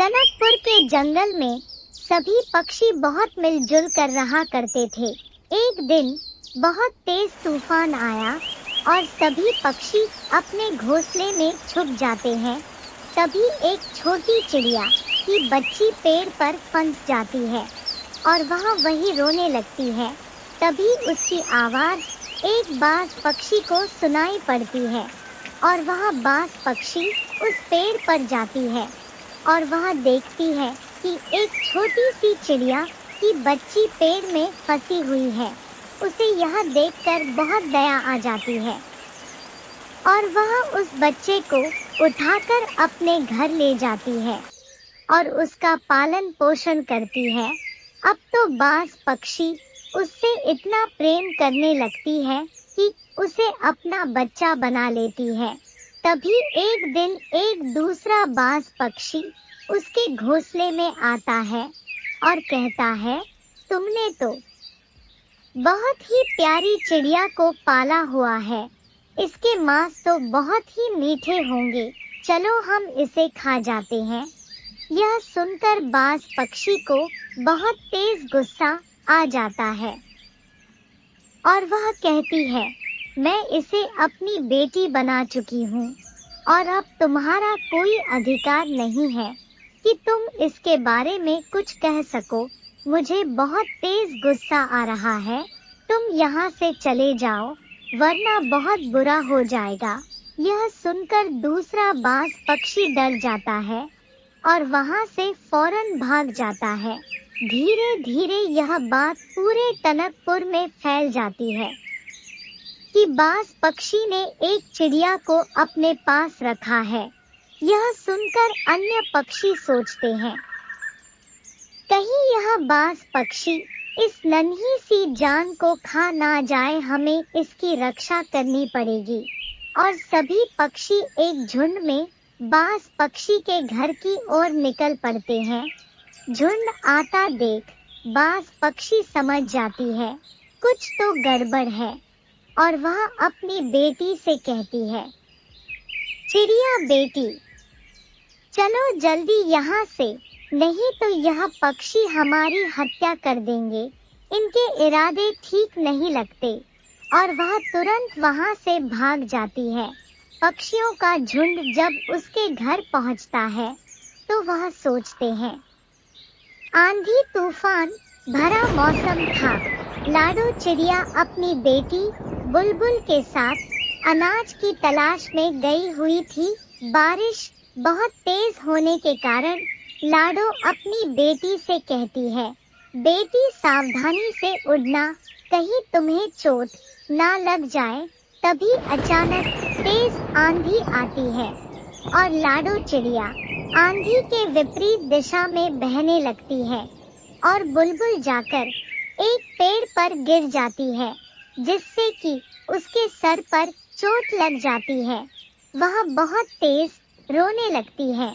टनकपुर के जंगल में सभी पक्षी बहुत मिलजुल कर रहा करते थे। एक दिन बहुत तेज तूफान आया और सभी पक्षी अपने घोंसले में छुप जाते हैं। तभी एक छोटी चिड़िया की बच्ची पेड़ पर फंस जाती है और वहीं रोने लगती है। तभी उसकी आवाज़ एक बाज पक्षी को सुनाई पड़ती है और वह बाज पक्षी उस पेड़ पर जाती है और वह देखती है कि एक छोटी सी चिड़िया की बच्ची पेड़ में फंसी हुई है। उसे यह देखकर बहुत दया आ जाती है और वह उस बच्चे को उठाकर अपने घर ले जाती है और उसका पालन पोषण करती है। अब तो बाज पक्षी उससे इतना प्रेम करने लगती है कि उसे अपना बच्चा बना लेती है। तभी एक दिन एक दूसरा बाज पक्षी उसके घोंसले में आता है और कहता है, तुमने तो बहुत ही प्यारी चिड़िया को पाला हुआ है। इसके मांस तो बहुत ही मीठे होंगे, चलो हम इसे खा जाते हैं। यह सुनकर बाज पक्षी को बहुत तेज गुस्सा आ जाता है और वह कहती है, मैं इसे अपनी बेटी बना चुकी हूँ और अब तुम्हारा कोई अधिकार नहीं है कि तुम इसके बारे में कुछ कह सको। मुझे बहुत तेज गुस्सा आ रहा है, तुम यहाँ से चले जाओ वरना बहुत बुरा हो जाएगा। यह सुनकर दूसरा बाज पक्षी डर जाता है और वहाँ से फौरन भाग जाता है। धीरे धीरे यह बात पूरे टनकपुर में फैल जाती है कि बाज पक्षी ने एक चिड़िया को अपने पास रखा है। यह सुनकर अन्य पक्षी सोचते हैं, कहीं यह बाज पक्षी इस नन्ही सी जान को खा ना जाए, हमें इसकी रक्षा करनी पड़ेगी। और सभी पक्षी एक झुंड में बाज पक्षी के घर की ओर निकल पड़ते हैं। झुंड आता देख बाज पक्षी समझ जाती है कुछ तो गड़बड़ है और वह अपनी बेटी से कहती है, चिड़िया बेटी, चलो जल्दी यहाँ से, नहीं तो यह पक्षी हमारी हत्या कर देंगे। इनके इरादे ठीक नहीं लगते। और वह तुरंत वहाँ से भाग जाती है। पक्षियों का झुंड जब उसके घर पहुँचता है तो वह सोचते हैं, आंधी तूफान भरा मौसम था। लाडो चिड़िया अपनी बेटी बुलबुल के साथ अनाज की तलाश में गई हुई थी। बारिश बहुत तेज होने के कारण लाडो अपनी बेटी से कहती है, बेटी सावधानी से उड़ना, कहीं तुम्हें चोट ना लग जाए। तभी अचानक तेज आंधी आती है और लाडो चिड़िया आंधी के विपरीत दिशा में बहने लगती है और बुलबुल जाकर एक पेड़ पर गिर जाती है, जिससे कि उसके सर पर चोट लग जाती है। वह बहुत तेज रोने लगती है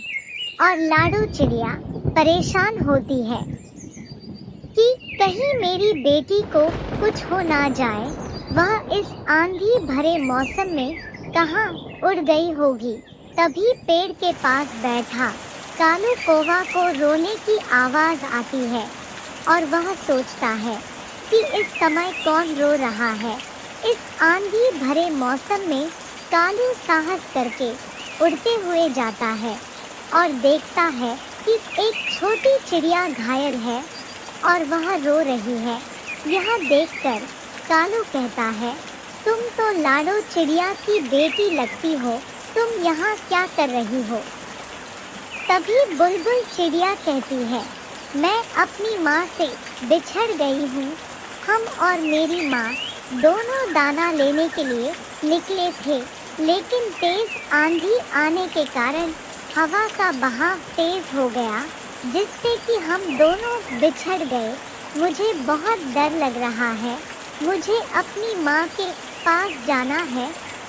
और लाडो चिड़िया परेशान होती है कि कहीं मेरी बेटी को कुछ हो ना जाए। वह इस आंधी भरे मौसम में कहाँ उड़ गई होगी। तभी पेड़ के पास बैठा कालू कौवा को रोने की आवाज आती है और वह सोचता है कि इस समय कौन रो रहा है। इस आंधी भरे मौसम में कालू साहस करके उड़ते हुए जाता है और देखता है कि एक छोटी चिड़िया घायल है और वह रो रही है। यह देखकर कालू कहता है, तुम तो लाडो चिड़िया की बेटी लगती हो, तुम यहाँ क्या कर रही हो? तभी बुलबुल चिड़िया कहती है, मैं अपनी माँ से बिछड़ गई हूँ। हम और मेरी माँ दोनों दाना लेने के लिए निकले थे, लेकिन तेज आंधी आने के कारण हवा का बहाव तेज हो गया, जिससे कि हम दोनों बिछड़ गए। मुझे बहुत डर लग रहा है, मुझे अपनी माँ के पास जाना है।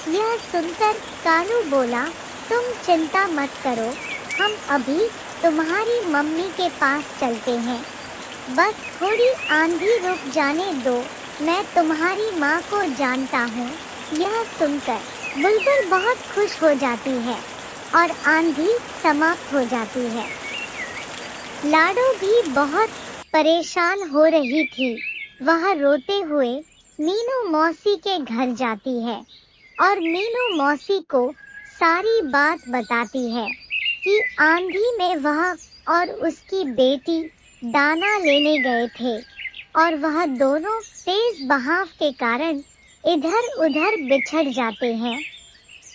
यह सुनकर कालू बोला, तुम चिंता मत करो, हम अभी तुम्हारी मम्मी के पास चलते हैं। बस थोड़ी आंधी रुक जाने दो, मैं तुम्हारी माँ को जानता हूँ। यह सुनकर बुलबुल बहुत खुश हो जाती है और आंधी समाप्त हो जाती है। लाडो भी बहुत परेशान हो रही थी। वह रोते हुए मीनू मौसी के घर जाती है और मीनू मौसी को सारी बात बताती है कि आंधी में वह और उसकी बेटी दाना लेने गए थे और वह दोनों तेज बहाव के कारण इधर-उधर बिछड़ जाते हैं।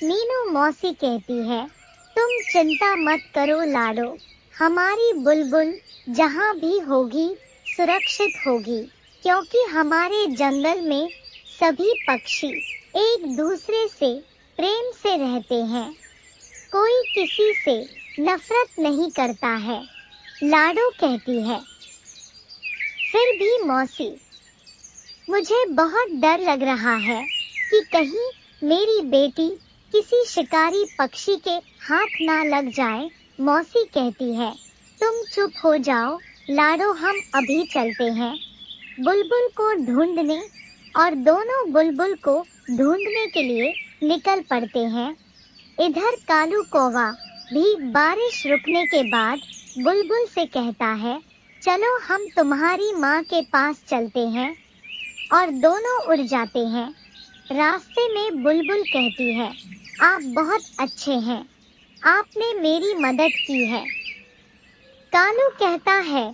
मीनू मौसी कहती है, तुम चिंता मत करो लाडो, हमारी बुलबुल जहाँ भी होगी सुरक्षित होगी, क्योंकि हमारे जंगल में सभी पक्षी एक दूसरे से प्रेम से रहते हैं। कोई किसी से नफरत नहीं करता है। लाडो कहती है, फिर भी मौसी, मुझे बहुत डर लग रहा है कि कहीं मेरी बेटी किसी शिकारी पक्षी के हाथ ना लग जाए। मौसी कहती है, तुम चुप हो जाओ लाडो, हम अभी चलते हैं बुलबुल को ढूंढने। और दोनों बुलबुल को ढूंढने के लिए निकल पड़ते हैं। इधर कालू कौवा भी बारिश रुकने के बाद बुलबुल से कहता है, चलो हम तुम्हारी माँ के पास चलते हैं। और दोनों उड़ जाते हैं। रास्ते में बुलबुल कहती है, आप बहुत अच्छे हैं, आपने मेरी मदद की है। कालू कहता है,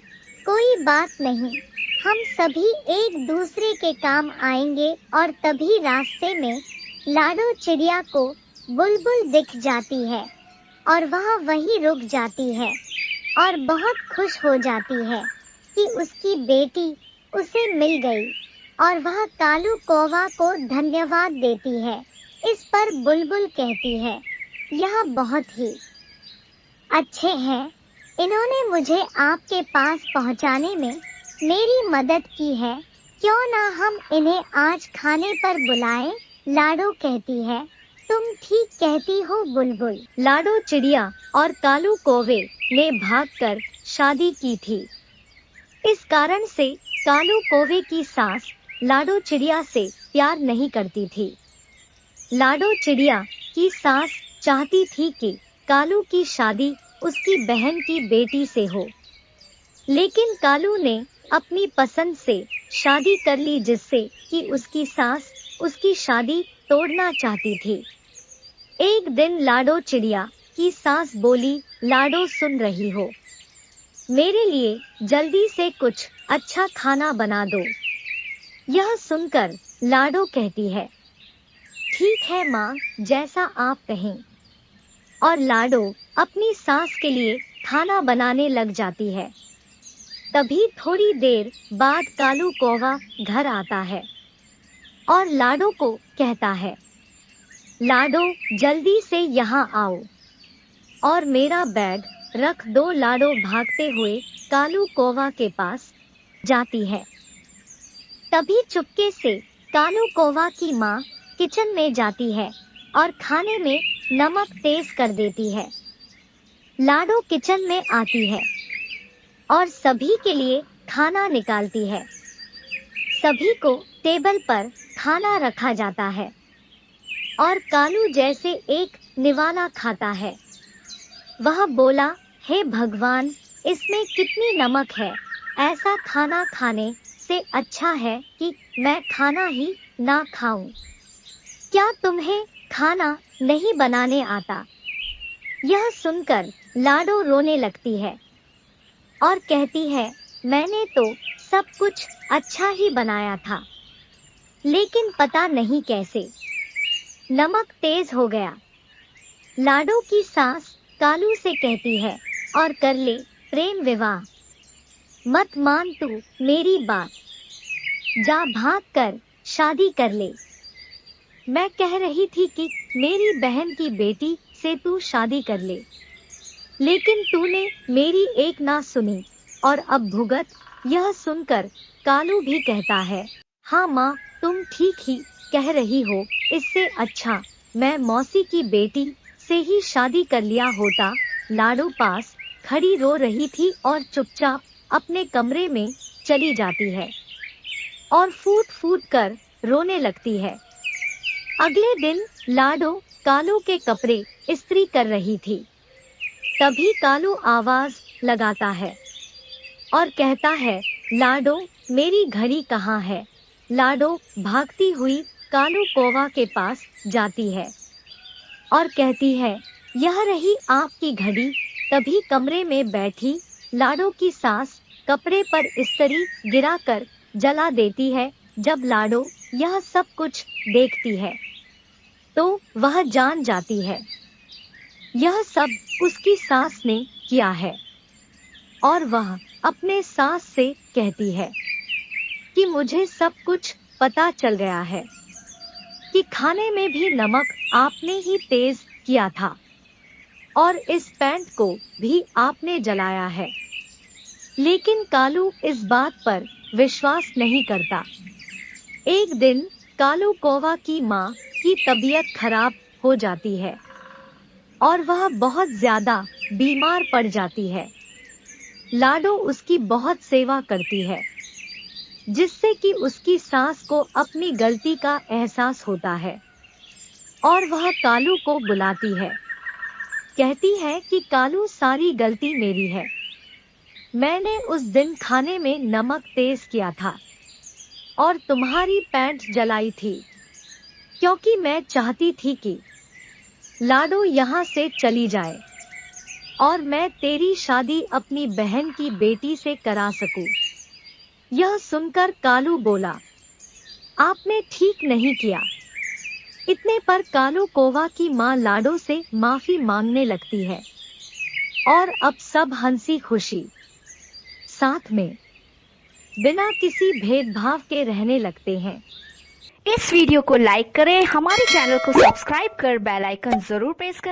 कोई बात नहीं, हम सभी एक दूसरे के काम आएंगे। और तभी रास्ते में लाडो चिड़िया को बुलबुल दिख जाती है और वह वहीं रुक जाती है और बहुत खुश हो जाती है कि उसकी बेटी उसे मिल गई और वह कालू कौवा को धन्यवाद देती है। इस पर बुलबुल कहती है, यह बहुत ही अच्छे हैं, इन्होंने मुझे आपके पास पहुंचाने में मेरी मदद की है, क्यों ना हम इन्हें आज खाने पर बुलाएं। लाडो कहती है, तुम ठीक कहती हो बुलबुल। लाडो चिड़िया और कालू कौवे ने भागकर शादी की थी। इस कारण से कालू कौवे की सास लाडो चिड़िया से प्यार नहीं करती थी। लाडो चिड़िया की सास चाहती थी कि कालू की शादी उसकी बहन की बेटी से हो, लेकिन कालू ने अपनी पसंद से शादी कर ली, जिससे कि उसकी सास उसकी शादी तोड़ना चाहती थी। एक दिन लाडो चिड़िया की सास बोली, लाडो सुन रही हो, मेरे लिए जल्दी से कुछ अच्छा खाना बना दो। यह सुनकर लाडो कहती है, ठीक है माँ, जैसा आप कहें। और लाडो अपनी सास के लिए खाना बनाने लग जाती है। तभी थोड़ी देर बाद कालू कौवा घर आता है और लाडो को कहता है, लाडो जल्दी से यहाँ आओ और मेरा बैग रख दो। लाडो भागते हुए कालू कौवा के पास जाती है। तभी चुपके से कालू कौवा की माँ किचन में जाती है और खाने में नमक तेज कर देती है। लाडो किचन में आती है और सभी के लिए खाना निकालती है। सभी को टेबल पर खाना रखा जाता है और कालू जैसे एक निवाला खाता है। वह बोला, हे भगवान, इसमें कितनी नमक है, ऐसा खाना खाने से अच्छा है कि मैं खाना ही ना खाऊं। क्या तुम्हें खाना नहीं बनाने आता? यह सुनकर लाडो रोने लगती है और कहती है, मैंने तो सब कुछ अच्छा ही बनाया था, लेकिन पता नहीं कैसे नमक तेज हो गया। लाडो की सास कालू से कहती है, और कर ले प्रेम विवाह, मत मान तू मेरी बात, जा भाग कर शादी कर ले। मैं कह रही थी कि मेरी बहन की बेटी से तू शादी कर ले, लेकिन तूने मेरी एक ना सुनी और अब भुगत। यह सुनकर कालू भी कहता है, हाँ माँ, तुम ठीक ही कह रही हो, इससे अच्छा मैं मौसी की बेटी से ही शादी कर लिया होता। लाडो पास खड़ी रो रही थी और चुपचाप अपने कमरे में चली जाती है और फूट फूट कर रोने लगती है। अगले दिन लाडो कालू के कपड़े इस्त्री कर रही थी। तभी कालू आवाज लगाता है, और कहता है, लाडो मेरी घड़ी कहाँ है। लाडो भागती हुई कालू कौवा के पास जाती है और कहती है, यह रही आपकी घड़ी। तभी कमरे में बैठी लाडो की सास कपड़े पर इस्त्री गिराकर जला देती है। जब लाडो यह सब कुछ देखती है तो वह जान जाती है यह सब उसकी सास ने किया है और वह अपने सास से कहती है कि मुझे सब कुछ पता चल गया है कि खाने में भी नमक आपने ही तेज किया था और इस पैंट को भी आपने जलाया है। लेकिन कालू इस बात पर विश्वास नहीं करता। एक दिन कालू कौवा की माँ की तबीयत खराब हो जाती है और वह बहुत ज्यादा बीमार पड़ जाती है। लाडो उसकी बहुत सेवा करती है जिससे कि उसकी सास को अपनी गलती का एहसास होता है और वह कालू को बुलाती है। कहती है कि कालू सारी गलती मेरी है। मैंने उस दिन खाने में नमक तेज किया था और तुम्हारी पैंट जलाई थी क्योंकि मैं चाहती थी कि लाडो यहाँ से चली जाए और मैं तेरी शादी अपनी बहन की बेटी से करा सकूं। यह सुनकर कालू बोला, आपने ठीक नहीं किया। इतने पर कालू कौवा की माँ लाडो से माफी मांगने लगती है और अब सब हंसी खुशी साथ में बिना किसी भेदभाव के रहने लगते हैं। इस वीडियो को लाइक करें, हमारे चैनल को सब्सक्राइब कर बेल आइकन जरूर प्रेस करें।